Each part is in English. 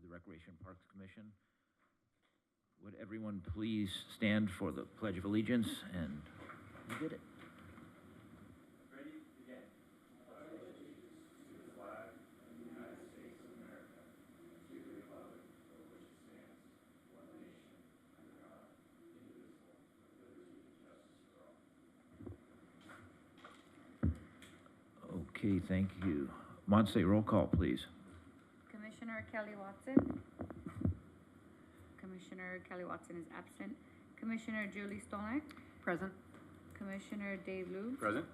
the Recreation and Parks Commission. Would everyone please stand for the Pledge of Allegiance? And we did it. Ready? Begin. I pledge allegiance to the flag of the United States of America, to the republic for which it stands, one nation, under God, indivisible, with liberty and justice for all. Okay, thank you. Monse, roll call, please. Commissioner Kelly Watson. Commissioner Kelly Watson is absent. Commissioner Julie Stolnick. Present. Commissioner Dave Lube. Present.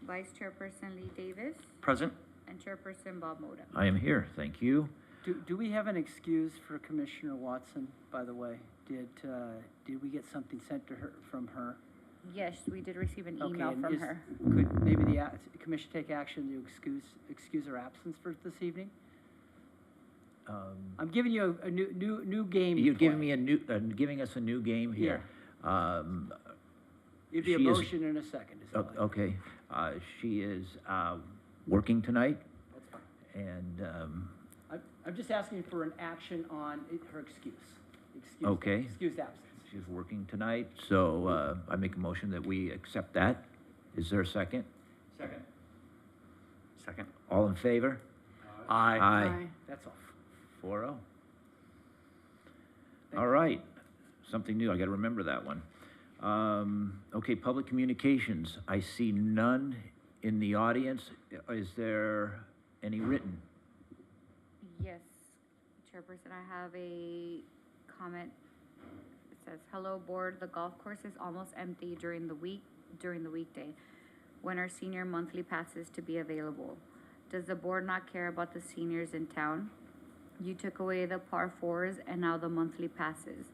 Vice Chairperson Lee Davis. Present. And Chairperson Bob Moda. I am here, thank you. Do we have an excuse for Commissioner Watson, by the way? Did we get something sent to her from her? Yes, we did receive an email and from her. Could maybe the commission take action to excuse her absence for this evening? I'm giving you a new game. You're giving me giving us a new game here. Yeah. It'd be a motion in a second. Okay. She is working tonight. That's fine. And I'm just asking for an action on her excuse. Okay. Excused absence. She's working tonight, so I make a motion that we accept that. Is there a second? Second. Second. All in favor? Aye. Aye. That's all. 4-0. Thank All you. right. Something new. I got to remember that one. Okay, public communications. I see none in the audience. Is there any written? Yes, Chairperson, I have a comment. It says, "Hello, board. The golf course is almost empty during the weekday. When are senior monthly passes to be available? Does the board not care about the seniors in town? You took away the par fours and now the monthly passes.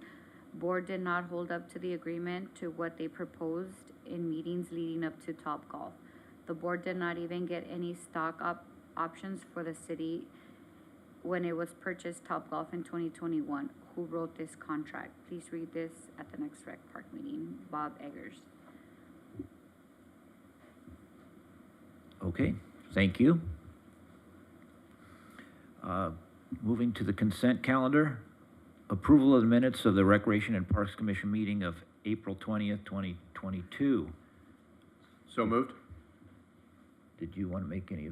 Board did not hold up to the agreement to what they proposed in meetings leading up to Topgolf. The board did not even get any stock options for the city when it was purchased Topgolf in 2021. Who wrote this contract? Please read this at the next rec park meeting. Bob Eggers." Okay, thank you. Moving to the consent calendar. Approval of the minutes of the Recreation and Parks Commission meeting of April 20th, 2022. So moved. Did you want to make any?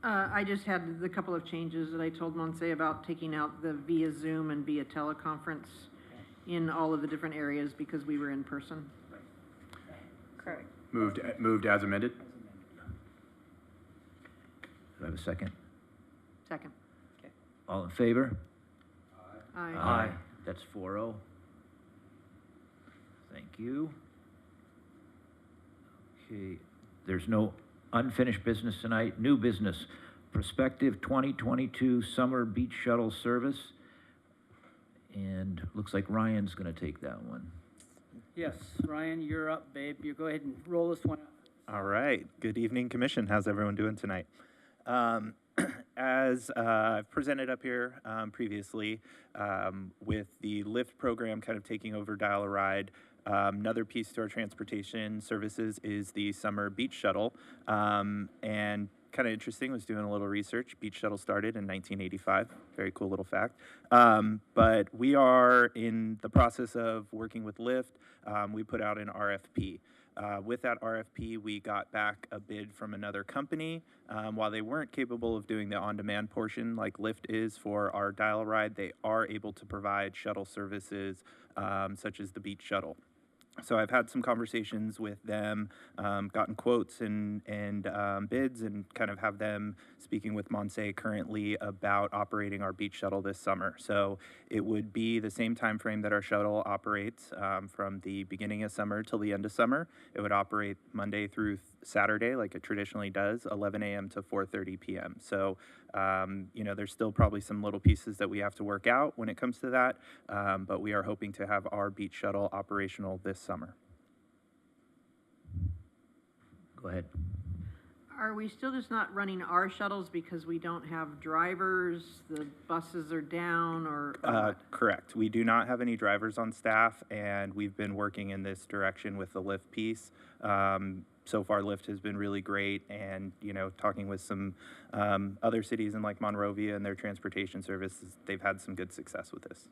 I just had the couple of changes that I told Monse about, taking out the via Zoom and via teleconference in all of the different areas because we were in person. Correct. Moved as amended. Do I have a second? Second. Okay. All in favor? Aye. That's 4-0. Thank you. Okay, there's no unfinished business tonight. New business, prospective 2022 summer beach shuttle service. And looks like Ryan's going to take that one. Yes, Ryan, you're up, babe. You go ahead and roll this one out. All right. Good evening, Commission. How's everyone doing tonight? As I've presented up here previously, with the Lyft program kind of taking over Dial a Ride, another piece to our transportation services is the summer beach shuttle. And kind of interesting, was doing a little research. Beach shuttle started in 1985. Very cool little fact. But we are in the process of working with Lyft. We put out an RFP. With that RFP, we got back a bid from another company. While they weren't capable of doing the on-demand portion like Lyft is for our Dial a Ride, they are able to provide shuttle services such as the beach shuttle. So I've had some conversations with them, gotten quotes and bids, and kind of have them speaking with Monse currently about operating our beach shuttle this summer. So it would be the same time frame that our shuttle operates from the beginning of summer till the end of summer. It would operate Monday through Saturday like it traditionally does, 11 a.m. to 4:30 p.m. So, you know, there's still probably some little pieces that we have to work out when it comes to that, but we are hoping to have our beach shuttle operational this summer. Go ahead. Are we still just not running our shuttles because we don't have drivers, the buses are down, or what? Correct. We do not have any drivers on staff, and we've been working in this direction with the Lyft piece. So far, Lyft has been really great, and, you know, talking with some other cities in like Monrovia and their transportation services, they've had some good success with this.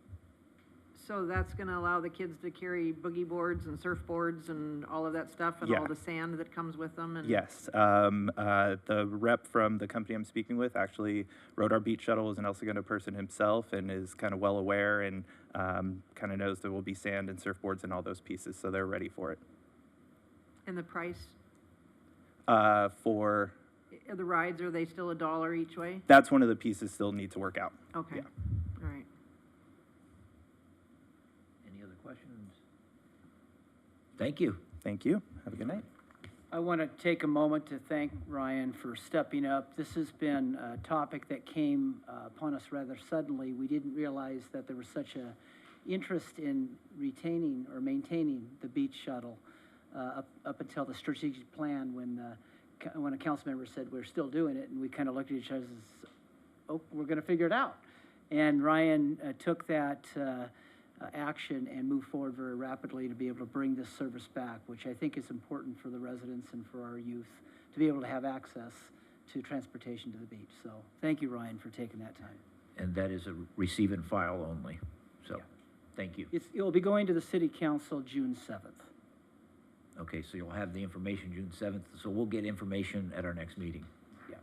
So that's gonna allow the kids to carry boogie boards and surfboards and all of that stuff, and Yeah. all the sand that comes with them, and? Yes. The rep from the company I'm speaking with actually rode our beach shuttle as an El Segundo person himself and is kind of well aware and kind of knows there will be sand and surfboards and all those pieces, so they're ready for it. And the price, For, the rides, are they still $1 each way? that's one of the pieces still need to work out. Okay, Yeah. all right. Any other questions? Thank you. Thank you. Have a good night. I want to take a moment to thank Ryan for stepping up. This has been a topic that came upon us rather suddenly. We didn't realize that there was such a interest in retaining or maintaining the beach shuttle up until the strategic plan when a council member said we're still doing it, and we kind of looked at each other and said, oh, we're going to figure it out. And Ryan took that action and moved forward very rapidly to be able to bring this service back, which I think is important for the residents and for our youth to be able to have access to transportation to the beach. So thank you, Ryan, for taking that time. And that is a receive and file only, so, Yeah. thank you. It will be going to the city council June 7th. Okay, so you'll have the information June 7th, so we'll get information at our next meeting. Yeah.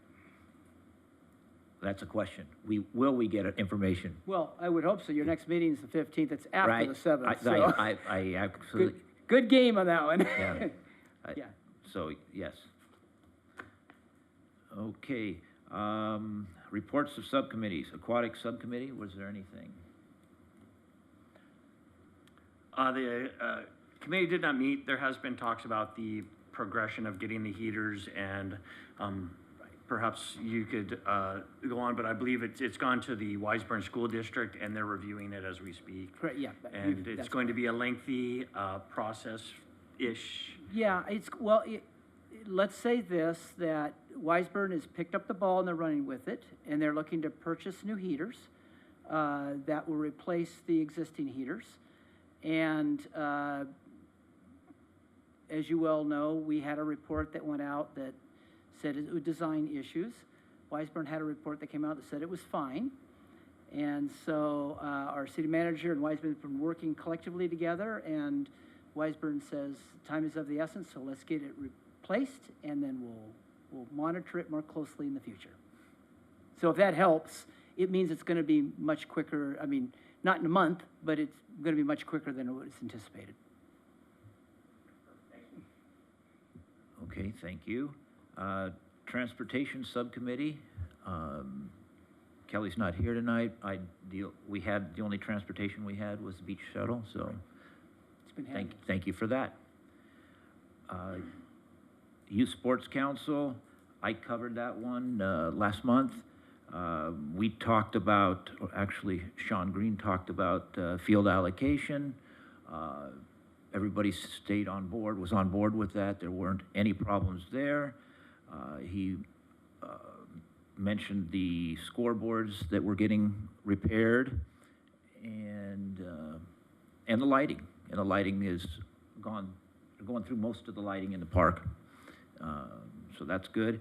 That's a question. Will we get information? Well, I would hope so. Your next meeting is the 15th. It's after Right? the 7th. I So absolutely, good game on that one. yeah. Yeah. So, yes. Okay, reports of subcommittees. Aquatic Subcommittee, was there anything? The committee did not meet. There has been talks about the progression of getting the heaters, and perhaps you could go on, but I believe it's gone to the Wiseburn School District, and they're reviewing it as we speak. Correct, yeah. And it's going to be a lengthy process-ish. Yeah, let's say this, that Wiseburn has picked up the ball and they're running with it, and they're looking to purchase new heaters that will replace the existing heaters. And as you well know, we had a report that went out that said it was design issues. Wiseburn had a report that came out that said it was fine. And so our city manager and Wiseburn have been working collectively together, and Wiseburn says time is of the essence, so let's get it replaced, and then we'll monitor it more closely in the future. So if that helps, it means it's going to be much quicker. I mean, not in a month, but it's going to be much quicker than it was anticipated. Okay, thank you. Transportation Subcommittee, Kelly's not here tonight. The only transportation we had was the beach shuttle, so It's been handled. thank you for that. Youth Sports Council, I covered that one last month. We talked about, or actually Sean Green talked about field allocation. Everybody stayed on board, was on board with that. There weren't any problems there. He mentioned the scoreboards that were getting repaired, and the lighting. And the lighting is going through most of the lighting in the park. So that's good.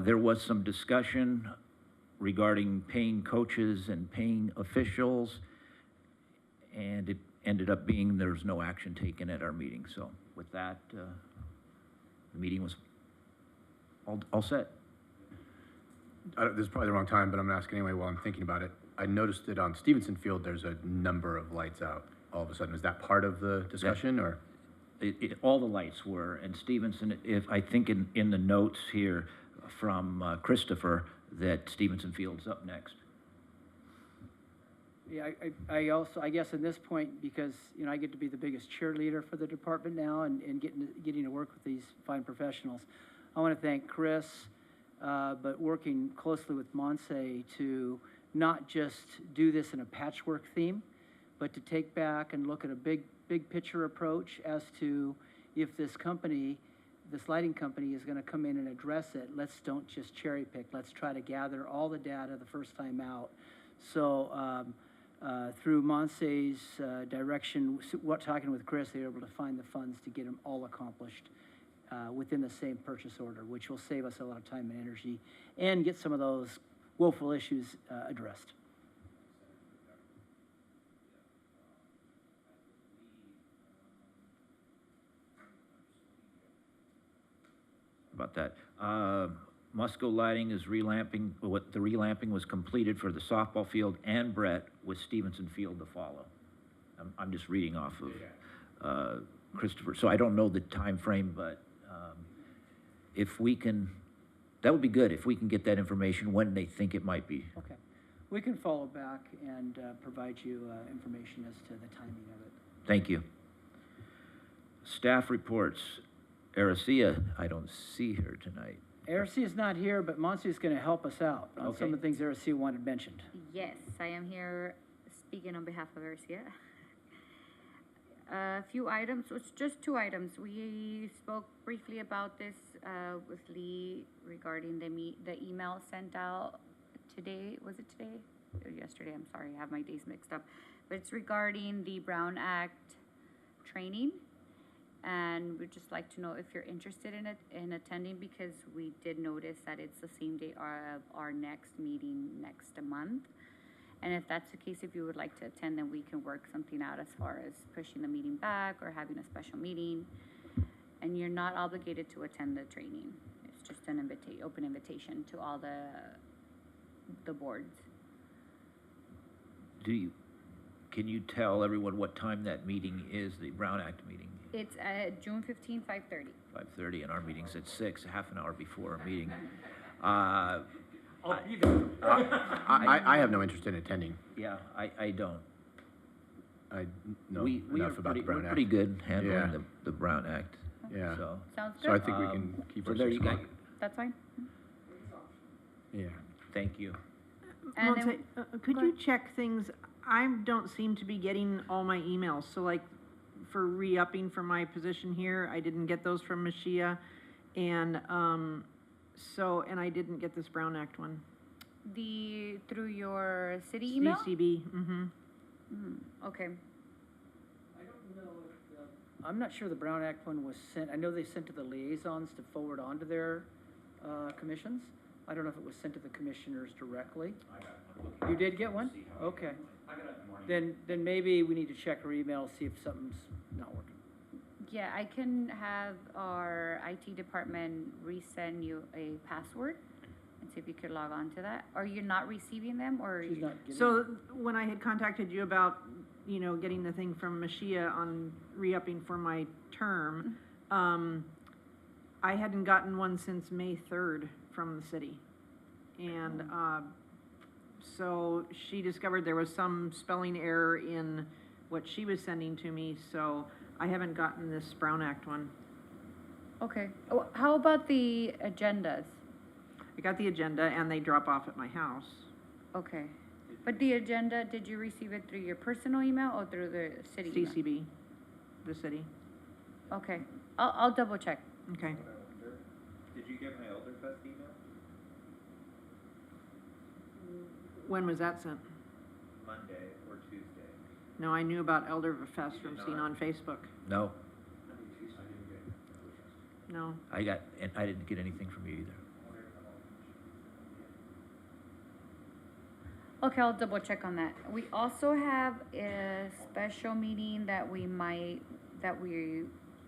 There was some discussion regarding paying coaches and paying officials, and it ended up being there was no action taken at our meeting. So with that, the meeting was all set. This is probably the wrong time, but I'm gonna ask anyway while I'm thinking about it. I noticed that on Stevenson Field, there's a number of lights out all of a sudden. Is that part of the discussion, or? All the lights were, and Stevenson, I think in the notes here from Christopher, that Stevenson Field's up next. Yeah, I also, I guess in this point, because, you know, I get to be the biggest cheerleader for the department now and getting to work with these fine professionals, I want to thank Chris, but working closely with Monse to not just do this in a patchwork theme, but to take back and look at a big picture approach as to if this company this lighting company is gonna come in and address it, let's don't just cherry pick, let's try to gather all the data the first time out. So, through Monse's direction, talking with Chris, they were able to find the funds to get them all accomplished within the same purchase order, which will save us a lot of time and energy and get some of those woeful issues addressed. About that. Musco Lighting is relamping, the relamping was completed for the softball field and Brett, with Stevenson Field to follow. I'm just reading off of Christopher, so I don't know the time frame, but if we can, that would be good, if we can get that information when they think it might be. Okay. We can follow back and provide you information as to the timing of it. Thank you. Staff reports. Aracia, I don't see her tonight. Aracia is not here, but Monse is going to help us out on Okay. some of the things Aracia wanted mentioned. Yes, I am here speaking on behalf of Garcia. A few items, it's just 2 items. We spoke briefly about this with Lee regarding the email sent out today. Was it today or yesterday? I'm sorry, I have my days mixed up. But it's regarding the Brown Act training. And we'd just like to know if you're interested in it, in attending, because we did notice that it's the same day of our next meeting next month. And if that's the case, if you would like to attend, then we can work something out as far as pushing the meeting back or having a special meeting. And you're not obligated to attend the training. It's just an open invitation to all the boards. Can you tell everyone what time that meeting is, the Brown Act meeting? It's June 15, 5:30. 5:30, and our meeting's at 6, half an hour before our meeting. I have no interest in attending. Yeah, I don't. I know We are enough about the Brown we're Act. pretty good Yeah. handling the Brown Act. Yeah. So, Sounds So I good? think we can keep so our there 6 you go. o'clock. That's fine. Yeah. Thank you. And then- Monse, could go you ahead. check things? I don't seem to be getting all my emails, so like for re-upping for my position here, I didn't get those from Mashia. And, and I didn't get this Brown Act one. Through your city email? CCB, mm-hmm. Okay. I'm not sure the Brown Act one was sent. I know they sent to the liaisons to forward on to their commissions. I don't know if it was sent to the commissioners directly. You did get one? Okay. Then maybe we need to check our email, see if something's not working. Yeah, I can have our IT department resend you a password and see if you could log on to that. Are you not receiving them, or? She's not getting. So when I had contacted you about, getting the thing from Mashia on re-upping for my term, I hadn't gotten one since May 3rd from the city. And, so she discovered there was some spelling error in what she was sending to me, so I haven't gotten this Brown Act one. Okay. Oh, how about the agendas? I got the agenda and they drop off at my house. Okay. But the agenda, did you receive it through your personal email or through the city email? CCB, the city. Okay. I'll double check. Okay. Did you get my Elderfest email? When was that sent? Monday or Tuesday? No, I knew about Elderfest from seeing on Facebook. No, No. I didn't get anything from you either. Okay, I'll double check on that. We also have a special meeting that we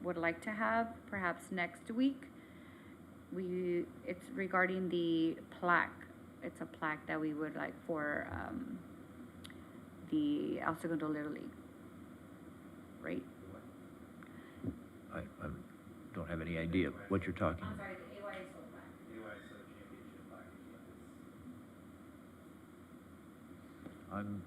would like to have perhaps next week. It's regarding the plaque. It's a plaque that we would like for, the El Segundo Little League. Right? I don't have any idea what you're talking about. sorry, the AYSO plaque. I'm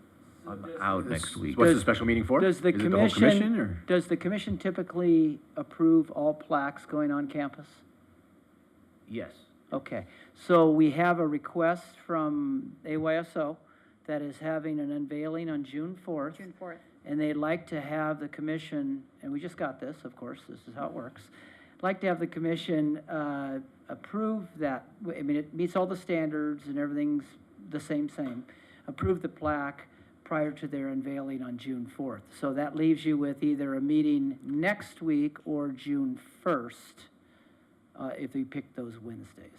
out next week. What's the special meeting for? Does the Is it the whole commission, commission, or? does the commission typically approve all plaques going on campus? Yes. Okay, so we have a request from AYSO that is having an unveiling on June 4th. June 4th. And they'd like to have the commission, and we just got this, of course, this is how it works. like to have the commission approve that, I mean, it meets all the standards and everything's the same. Approve the plaque prior to their unveiling on June 4th. So that leaves you with either a meeting next week or June 1st, if you pick those Wednesdays.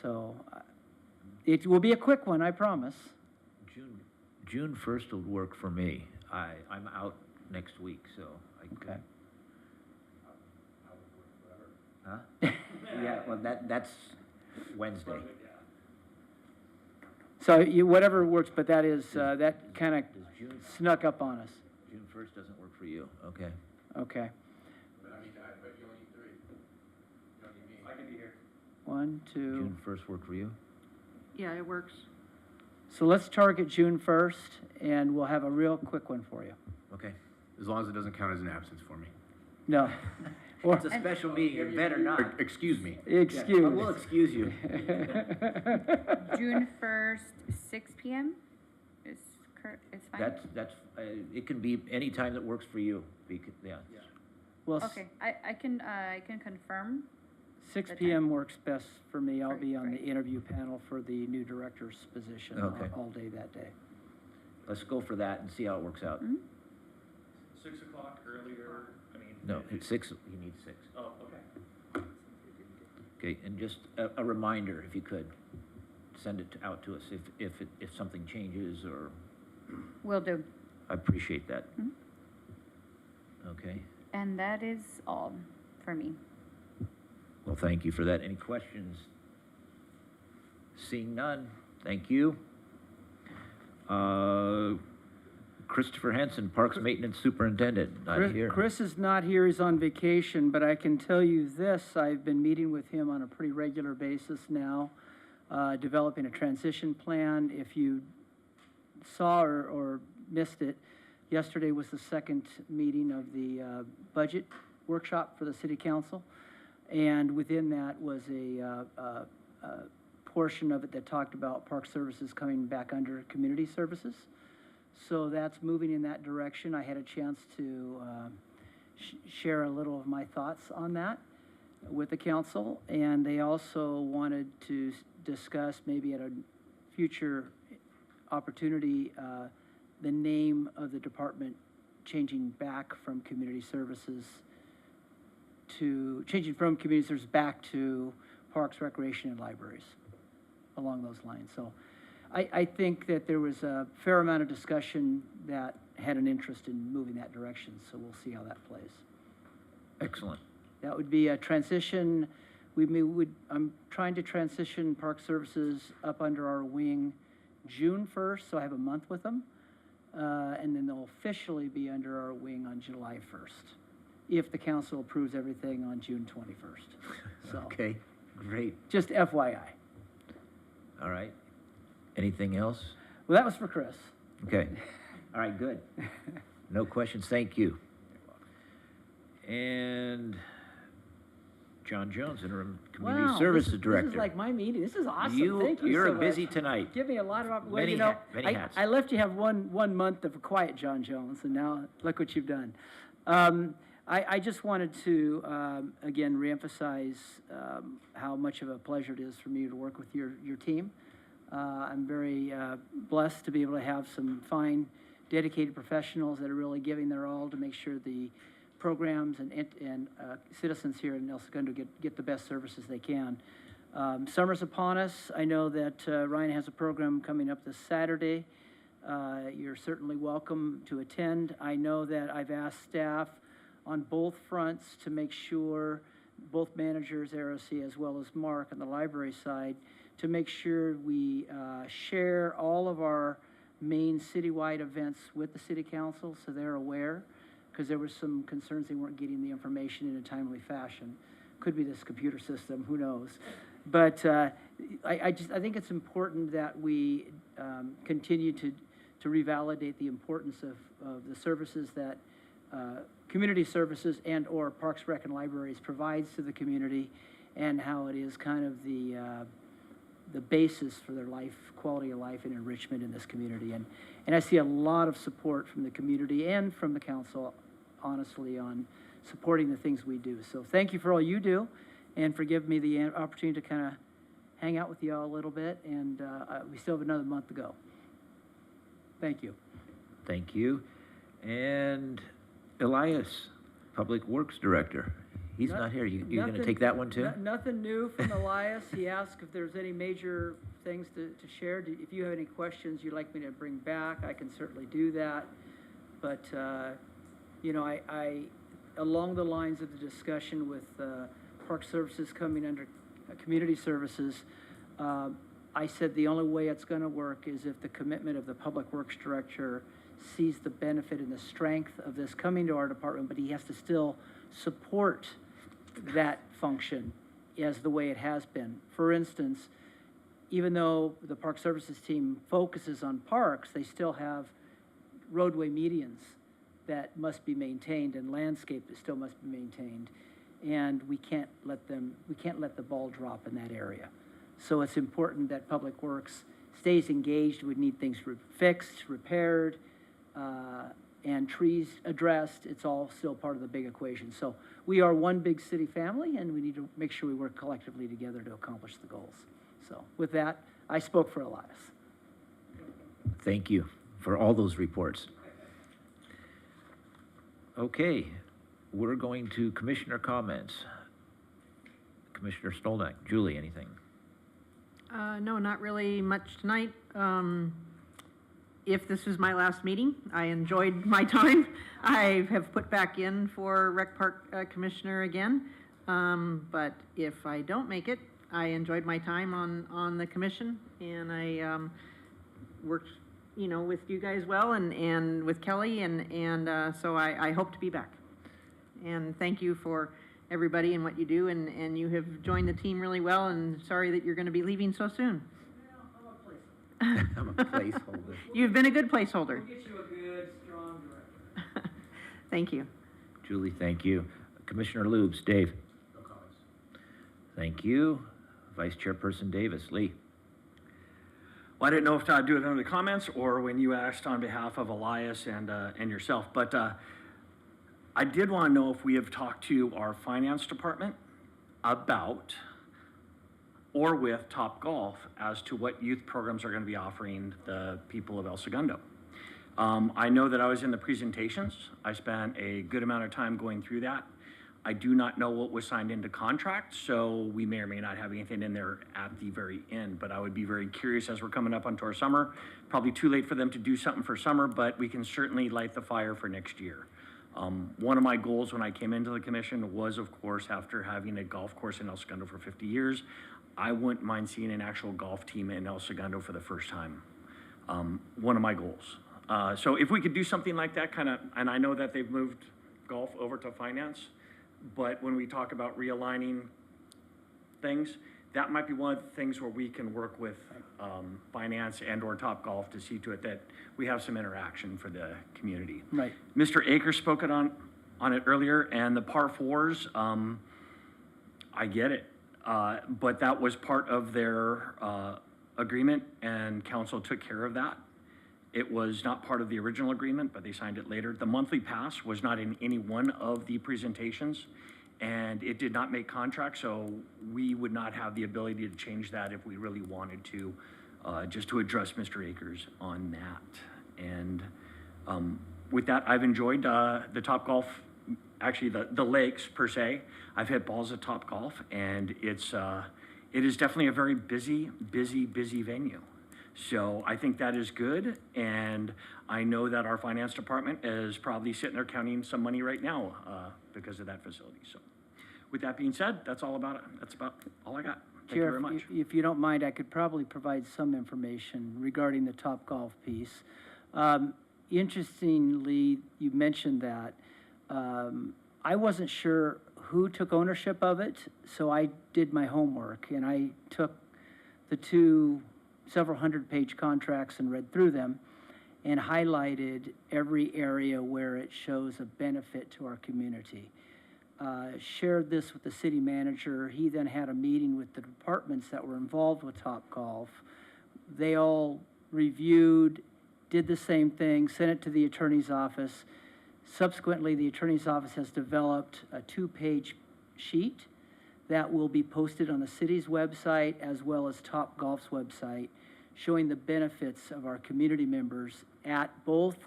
So it will be a quick one, I promise. June 1st will work for me. I'm out next week, so I could. Okay. Huh? Yeah, well, that's Wednesday. So you, whatever works, but that is, that kind of Does June, snuck up on us. June 1st doesn't work for you, okay. Okay. But you only need 3. You don't need me. I can be here. 1, 2. June 1st work for you? Yeah, it works. So let's target June 1st, and we'll have a real quick one for you. Okay. As long as it doesn't count as an absence for me. No. Or, It's a special meeting, you better not. Excuse me. excuse. Yeah, we'll excuse you. June 1st, 6 PM is fine? That's, it can be any time that works for you, yeah. Well, Okay, I can confirm. 6 the PM works best for me. I'll Great, be on the great. interview panel for the new director's position Okay. all day that day. Let's go for that and see how it works out. 6 o'clock earlier, I mean. No, it's 6, you need 6. Oh, okay. Okay, and just a reminder, if you could, send it out to us if something changes, or, Will do. I appreciate that. Mhm. Okay, And that is all for me. well, thank you for that. Any questions? Seeing none, thank you. Christopher Henson, Parks Maintenance Superintendent, not here. Chris is not here, he's on vacation, but I can tell you this, I've been meeting with him on a pretty regular basis now, developing a transition plan. If you saw or missed it, yesterday was the second meeting of the budget workshop for the city council. And within that was a portion of it that talked about park services coming back under community services. So that's moving in that direction. I had a chance to share a little of my thoughts on that with the council, and they also wanted to discuss maybe at a future opportunity the name of the department changing from community services back to parks, recreation, and libraries, along those lines. So I think that there was a fair amount of discussion that had an interest in moving that direction, so we'll see how that plays. Excellent. That would be a transition. I'm trying to transition park services up under our wing June 1st, so I have a month with them. And then they'll officially be under our wing on July 1st, if the council approves everything on June 21st. So, Okay, great. just FYI. All right. Anything else? Well, that was for Chris. Okay. All right, good. No questions, thank you. And John Jones, Interim Community Wow, Services Director. This is like my meeting. This is awesome. Thank you You're so much. busy tonight. Give me a lot of, well, Many you know, many hats. I left you have one month of quiet, John Jones, and now look what you've done. I just wanted to, again, reemphasize how much of a pleasure it is for me to work with your team. I'm very blessed to be able to have some fine, dedicated professionals that are really giving their all to make sure the programs and citizens here in El Segundo get the best services they can. Summer's upon us. I know that Ryan has a program coming up this Saturday. You're certainly welcome to attend. I know that I've asked staff on both fronts to make sure, both managers, ROC, as well as Mark on the library side, to make sure we share all of our main citywide events with the city council so they're aware, because there were some concerns they weren't getting the information in a timely fashion. Could be this computer system, who knows? But I think it's important that we continue to revalidate the importance of the services that community services and or Parks, Rec, and Libraries provides to the community, and how it is kind of the basis for their life, quality of life and enrichment in this community. And I see a lot of support from the community and from the council, honestly, on supporting the things we do. So thank you for all you do, and for giving me the opportunity to kind of hang out with you all a little bit, and we still have another month to go. Thank you. Thank you. And Elias, Public Works Director. He's not here. You're going to Nothing- take that one too? Nothing new from Elias. He asked if there's any major things to share. If you have any questions you'd like me to bring back, I can certainly do that. But, you know, I along the lines of the discussion with Park Services coming under Community Services, I said the only way it's going to work is if the commitment of the Public Works Director sees the benefit and the strength of this coming to our department, but he has to still support that function as the way it has been. For instance, even though the Park Services team focuses on parks, they still have roadway medians that must be maintained and landscape that still must be maintained. And we can't let the ball drop in that area. So it's important that Public Works stays engaged. We need things fixed, repaired, and trees addressed. It's all still part of the big equation. So we are one big city family, and we need to make sure we work collectively together to accomplish the goals. So with that, I spoke for Elias. Thank you for all those reports. Okay, we're going to commissioner comments. Commissioner Stolnak, Julie, anything? No, not really much tonight. If this is my last meeting, I enjoyed my time. I have put back in for Rec Park Commissioner again. But if I don't make it, I enjoyed my time on the commission, and I worked, you know, with you guys well, and with Kelly, and so I hope to be back. And thank you for everybody and what you do, and you have joined the team really well, and sorry that you're going to be leaving so soon. I'm a placeholder. You've been a good placeholder. We'll get you a good, strong director. Thank you. Julie, thank you. Commissioner Lubes, Dave. No comments. Thank you. Vice Chairperson Davis, Lee. Well, I didn't know if to do it under the comments or when you asked on behalf of Elias and yourself, but I did want to know if we have talked to our finance department about or with Topgolf as to what youth programs are going to be offering the people of El Segundo. I know that I was in the presentations. I spent a good amount of time going through that. I do not know what was signed into contract, so we may or may not have anything in there at the very end, but I would be very curious as we're coming up onto our summer. Probably too late for them to do something for summer, but we can certainly light the fire for next year. One of my goals when I came into the commission was, of course, after having a golf course in El Segundo for 50 years, I wouldn't mind seeing an actual golf team in El Segundo for the first time. One of my goals. So if we could do something like that, kind of, and I know that they've moved golf over to finance, but when we talk about realigning things, that might be one of the things where we can work with finance and or Topgolf to see to it that we have some interaction for the community. Right. Mr. Akers spoke on it earlier, and the par fours, I get it. But that was part of their agreement, and council took care of that. It was not part of the original agreement, but they signed it later. The monthly pass was not in any one of the presentations, and it did not make contract, so we would not have the ability to change that if we really wanted to, just to address Mr. Akers on that. And with that, I've enjoyed the Topgolf, actually the lakes per se. I've hit balls at Topgolf, and it is definitely a very busy venue. So I think that is good, and I know that our finance department is probably sitting there counting some money right now because of that facility. So with that being said, that's all about it. That's about all I got. Thank you very much. If you don't mind, I could probably provide some information regarding the Topgolf piece. Interestingly, you mentioned that. I wasn't sure who took ownership of it, so I did my homework, and I took the two several hundred-page contracts and read through them and highlighted every area where it shows a benefit to our community. Shared this with the city manager. He then had a meeting with the departments that were involved with Topgolf. They all reviewed, did the same thing, sent it to the attorney's office. Subsequently, the Attorney's Office has developed a 2-page sheet that will be posted on the city's website as well as Topgolf's website, showing the benefits of our community members at both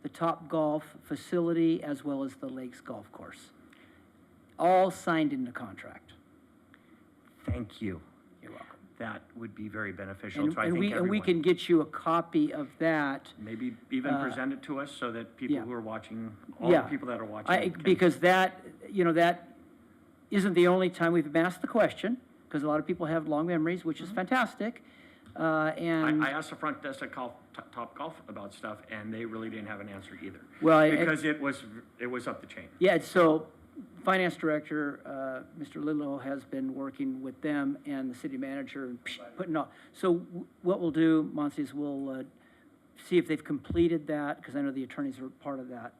the Topgolf facility as well as the Lakes Golf Course. All signed into contract. Thank you. You're welcome. That would be very beneficial And, to, I and think, we, and we everyone. can get you a copy of that. Maybe even present it to us so that people yeah. who are watching, all the Yeah. people that are watching. can- Because that, that isn't the only time we've been asked the question, because a lot of people have long memories, which is fantastic. And I asked the front desk at Topgolf about stuff, and they really didn't have an answer either. Well, Because it was up the chain. yeah, so Finance Director, Mr. Lidlow, has been working with them and the city manager and putting all. So what we'll do, Monty, is we'll see if they've completed that, because I know the attorneys are part of that,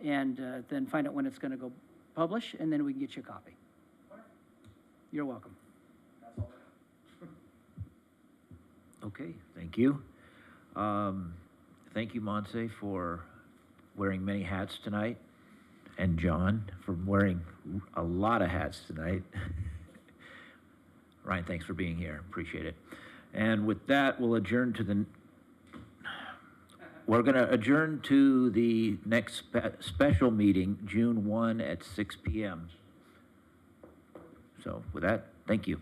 and then find out when it's going to go publish, and then we can get you a copy. You're welcome. Okay, thank you. Thank you, Monse, for wearing many hats tonight, and John for wearing a lot of hats tonight. Ryan, thanks for being here, appreciate it. And with that, we'll adjourn to we're gonna adjourn to the next special meeting, June 1 at 6 p.m. So with that, thank you.